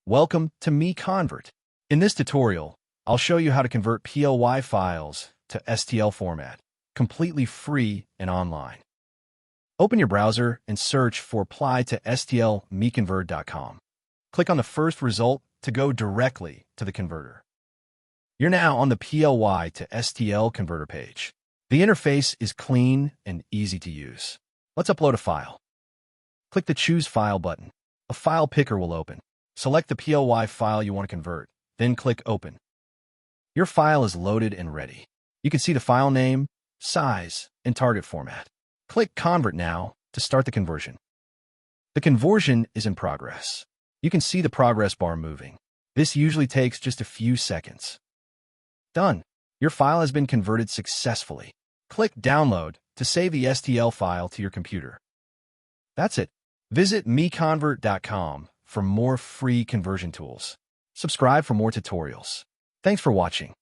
Welcome to MiConvert. In this tutorial, I'll show you how to convert PLY files to STL format, completely free and online. Open your browser and search for PLY to STL MiConvert.com. Click on the first result to go directly to the converter. You're now on the PLY to STL converter page. The interface is clean and easy to use. Let's upload a file. Click the Choose File button. A file picker will open. Select the PLY file you want to convert, then click Open. Your file is loaded and ready. You can see the file name, size, and target format. Click Convert now to start the conversion. The conversion is in progress. You can see the progress bar moving. This usually takes just a few seconds. Done. Your file has been converted successfully. Click Download to save the STL file to your computer. That's it. Visit MiConvert.com for more free conversion tools. Subscribe for more tutorials. Thanks for watching.